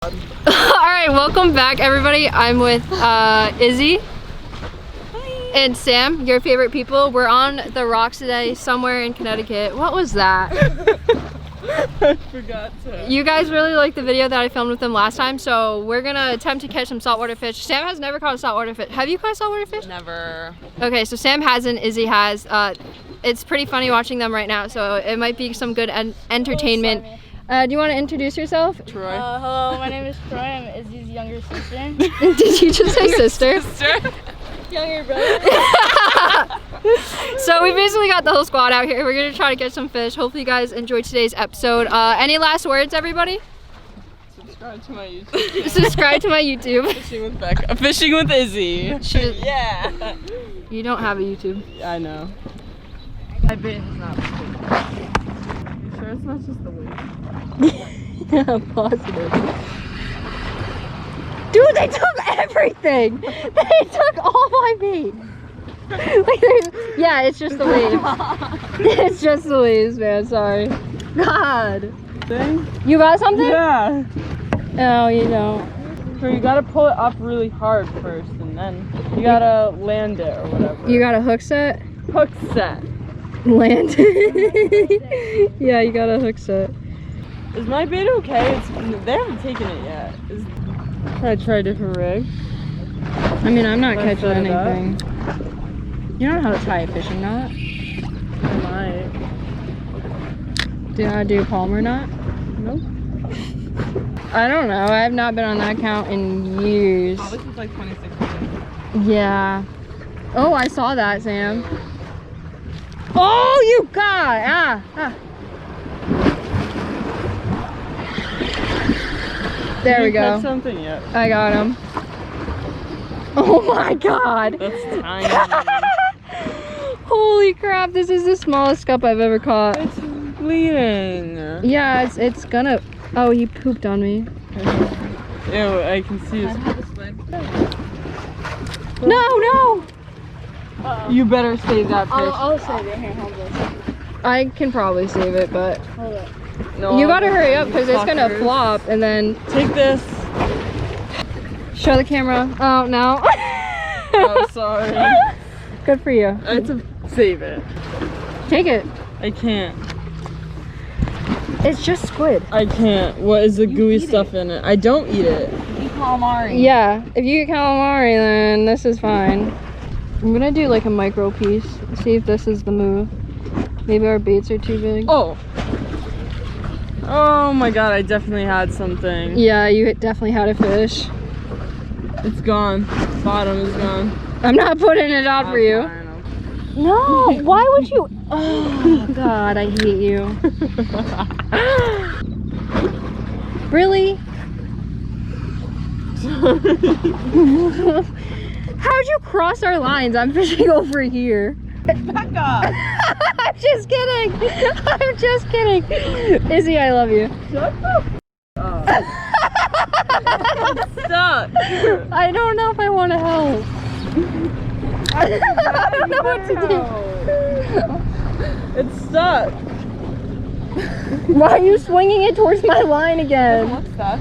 Alright, welcome back everybody. I'm with Izzy. Hi. And Sam, your favorite people. We're on the rocks today somewhere in Connecticut. What was that? I forgot to. You guys really liked the video that I filmed with them last time, so we're gonna attempt to catch some saltwater fish. Sam has never caught a saltwater fish. Have you caught a saltwater fish? Never. Okay, so Sam hasn't, Izzy has. It's pretty funny watching them right now, so it might be some good entertainment. Do you want to introduce yourself? Troy. Hello, my name is Troy. I'm Izzy's younger sister. Did you just say sister? Younger brother. So we basically got the whole squad out here. We're gonna try to catch some fish. Hopefully you guys enjoyed today's episode. Any last words, everybody? Subscribe to my YouTube. Subscribe to my YouTube. Fishing with Becca. Fishing with Izzy. Yeah. You don't have a YouTube. I know. My bait has not been. You sure it's not just the weight? Yeah, positive. Dude, they took everything! They took all my bait! Yeah, it's just the waves. It's just the waves, man, sorry. God. Thing? You got something? Yeah. No, you don't. So you gotta pull it up really hard first and then you gotta land it or whatever. You got a hook set? Hook set. Land. Yeah, you got a hook set. Is my bait okay? They haven't taken it yet. Can I try a different rig? I mean, I'm not Can I catching set it up? anything. You don't know how to tie a fishing knot? I might. Do you know how to do a Palmer knot? Nope. I don't know. I have not been on that account in years. Oh, this is like 2016. Yeah. Oh, I saw that, Sam. Oh, you got! There we go. Catch something yet? I got him. Oh my god! That's tiny. Holy crap! This is the smallest cup I've ever caught. It's bleeding. Yeah, it's gonna. Oh, he pooped on me. Ew, I can see his. No! You better save that fish. I'll save it. Here, hold this. I can probably save it, but Hold it. No, you gotta hurry up because it's gonna fuckers. flop and then. Take this. Show the camera. Oh no. Oh, sorry. Good for you. I have to save it. Take it. I can't. It's just squid. I can't. What is the gooey stuff in it? I don't eat it. You calamari. Yeah, if you get calamari, then this is fine. I'm gonna do like a micro piece. See if this is the move. Maybe our baits are too big. Oh. Oh my god, I definitely had something. Yeah, you definitely had a fish. It's gone. Bottom is gone. I'm not putting it out for you. No, why would you? Oh god, I hate you. Really? How'd you cross our lines? I'm fishing over here. Becca! I'm just kidding. I'm just kidding. Izzy, I love you. Shut the up. It's stuck. I don't know if I want to help. I don't know what to do. It's stuck. Why are you swinging it towards my line again? It looks stuck.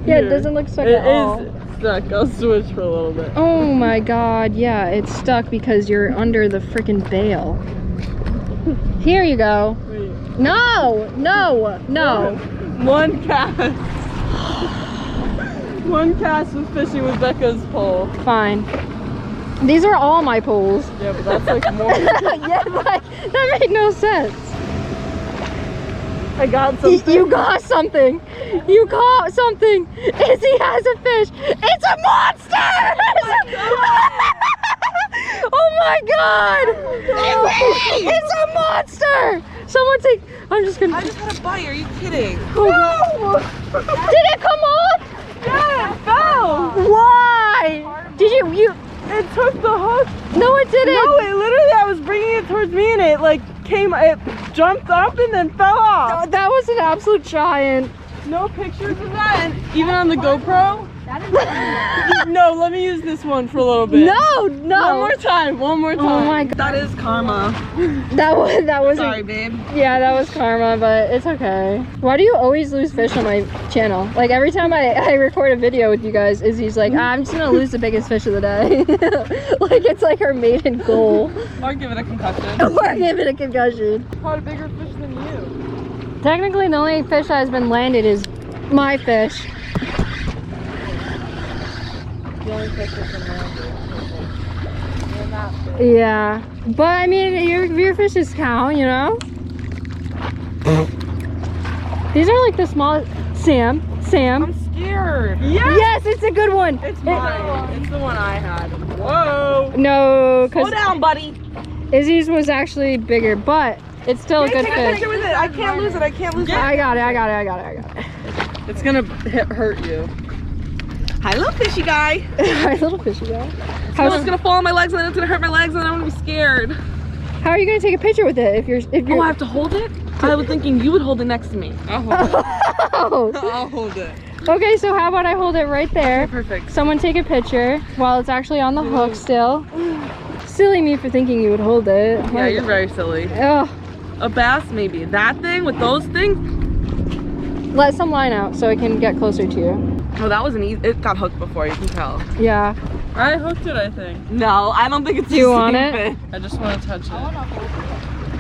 Yeah, it doesn't look stuck at all. It is stuck. I'll switch for a little bit. Oh my god, yeah, it's stuck because you're under the freaking bail. Here you go. Wait. No! One cast. One cast with fishing with Becca's pole. Fine. These are all my poles. Yeah, but that's like more. Yeah, but that made no sense. I got something. You got something. You caught something. Izzy has a fish. It's a monster! Oh my god! It's a monster! Someone take. I'm just gonna. I just had a bite. Are you kidding? No! Did it come off? Yeah, it fell. Why? Did you? It took the hook. No, it didn't. No, it literally. I was bringing it towards me, and it like it jumped up and then fell off. That was an absolute giant. No pictures of that, and even on the GoPro. No, let me use this one for a little bit. No, no. One more time. Oh my god. That is karma. That was Sorry, babe. Yeah, that was karma, but it's okay. Why do you always lose fish on my channel? Like every time I record a video with you guys, Izzy's like, I'm just gonna lose the biggest fish of the day. Like it's like her maiden goal. Or give it a concussion. Or give it a concussion. Caught a bigger fish than you. Technically, the only fish that has been landed is my fish. The only fish that's been landed. Yeah, but I mean, your fishes count, you know? These are like the smallest. Sam. I'm scared. Yes, it's a good one. It's mine. It's the one I had. Whoa. No, Slow because down, buddy. Izzy's was actually bigger, but it's still a good Take a fish. picture with it. I can't lose it. I can't lose it. I got it. It's gonna hurt you. Hi, little fishy guy. Hi, little fishy guy. It's gonna fall on my legs and then it's gonna hurt my legs and I'm gonna be scared. How are you gonna take a picture with it if you're? Oh, I have to hold it? I was thinking you would hold it next to me. I'll hold it. Oh. I'll hold it. Okay, so how about I hold it right there? Okay, perfect. Someone take a picture while it's actually on the hook still. Silly me for thinking you would hold it. Yeah, you're very silly. Oh, A bass, maybe. That thing with those things? let some line out so it can get closer to you. Oh, that was an easy. It got hooked before, you can tell. Yeah. I hooked it, I think. No, I don't think it's Do you want it? fish. I just want to touch it.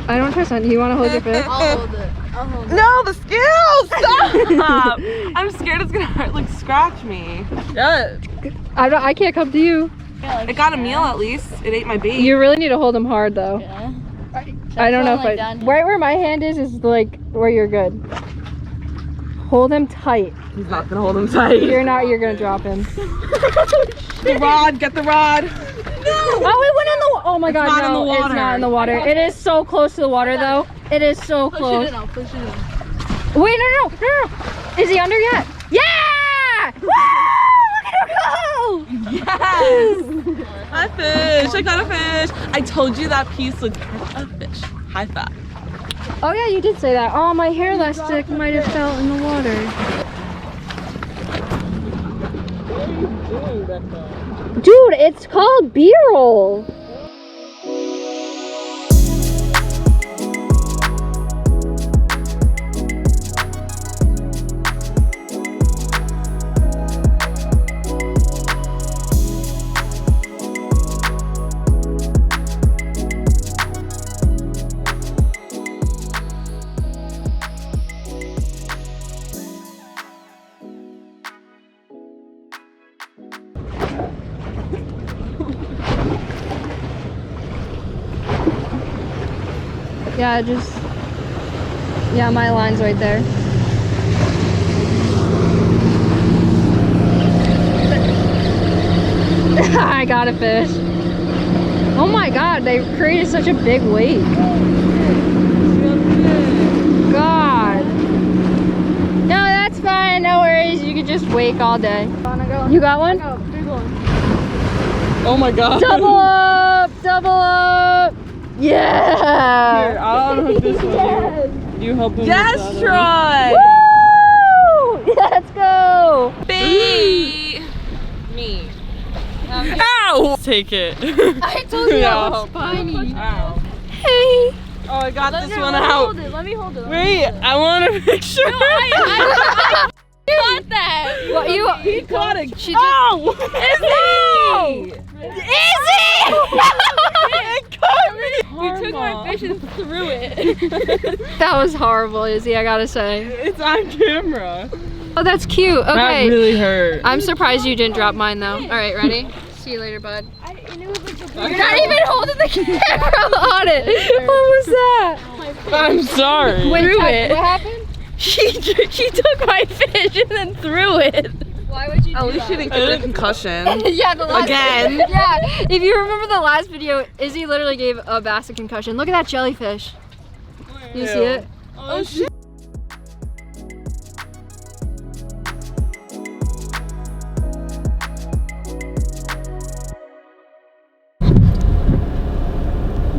I don't trust that. You want to hold your fish? I'll hold it. No, the scales! Stop! I'm scared it's gonna hurt, like scratch me. Yeah. I can't come to you. It got a meal at least. It ate my bait. You really need to hold him hard though. Yeah. I don't know if like I. down Right where my hand is like where you're good. Hold him tight. He's not gonna hold him tight. You're not. You're gonna drop him. The rod, get the rod. No! Oh, it went in the. Oh my God! not No, in the it's water. not in the water. It is so close to the water though. It is so close. I'll push it in. Wait, no. Is he under yet? Yeah! Woo! Look at her go! Yes! Hi fish, I got a fish. I told you that piece would catch a fish. High five. Oh yeah, you did say that. Oh, my hair elastic might have fell in the water. What are you doing, Becca? Dude, it's called B-roll. Yeah, yeah, my line's right there. I got a fish. Oh my God, they created such a big weight. God. No, that's fine, no worries. You could just wake all day. You got one? Big one. Oh my God. Double up! Double up! Yeah! Here, I'll unhook this one. You help him. Yes, with Troy! Woo! Let's go! Me. Ow! Take it. I told you Yeah. that was spiny. Ow. Hey! Oh, I got this one Let me out. hold it. Let me hold it. Wait, I want a picture. I caught that. What you? He caught it. She just. Oh! Izzy! It caught me! You took my fish and threw it. That was horrible, Izzy, I gotta say. It's on camera. Oh, that's cute. Okay. That really hurt. I'm surprised you didn't drop mine though. Alright, ready? See you later, bud. It was like You're not even holding the camera on it. What was that? I'm sorry. Wait, Threw what it. happened? She took my fish and then threw it. Why would you do At least she didn't get a concussion. Yeah, the last Again? Yeah, if you remember the last video, Izzy literally gave a bass a concussion. Look at that jellyfish. You see it? Oh shit.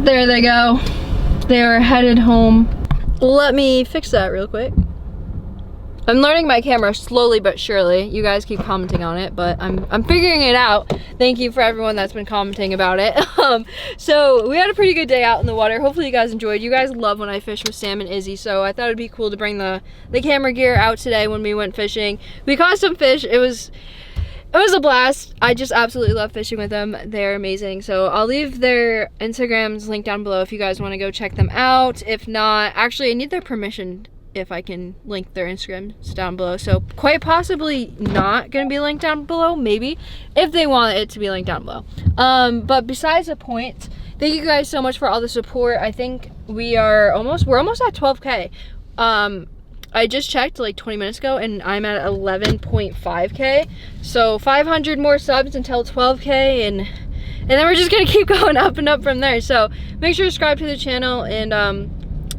There they go. They are headed home. Let me fix that real quick. I'm learning my camera slowly but surely. You guys keep commenting on it, but I'm figuring it out. Thank you for everyone that's been commenting about it. So we had a pretty good day out in the water. Hopefully you guys enjoyed. You guys love when I fish with Sam and Izzy, so I thought it'd be cool to bring the camera gear out today when we went fishing. We caught some fish. It was a blast. I just absolutely love fishing with them. They're amazing. So I'll leave their Instagrams linked down below if you guys want to go check them out. If not, actually I need their permission if I can link their Instagrams down below. So quite possibly not gonna be linked down below, maybe, if they want it to be linked down below. But besides the point, thank you guys so much for all the support. I think we're almost at 12K. I just checked like 20 minutes ago and I'm at 11.5K. So 500 more subs until 12K, and then we're just gonna keep going up and up from there. So make sure to subscribe to the channel and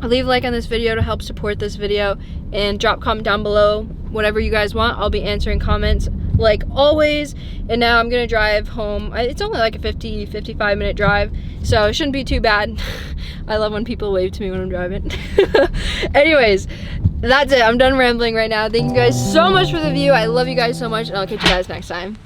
leave a like on this video to help support this video, and drop a comment down below whatever you guys want. I'll be answering comments like always. And now I'm gonna drive home. It's only like a 55 minute drive, so it shouldn't be too bad. I love when people wave to me when I'm driving. Anyways, that's it. I'm done rambling right now. Thank you guys so much for the view. I love you guys so much, and I'll catch you guys next time.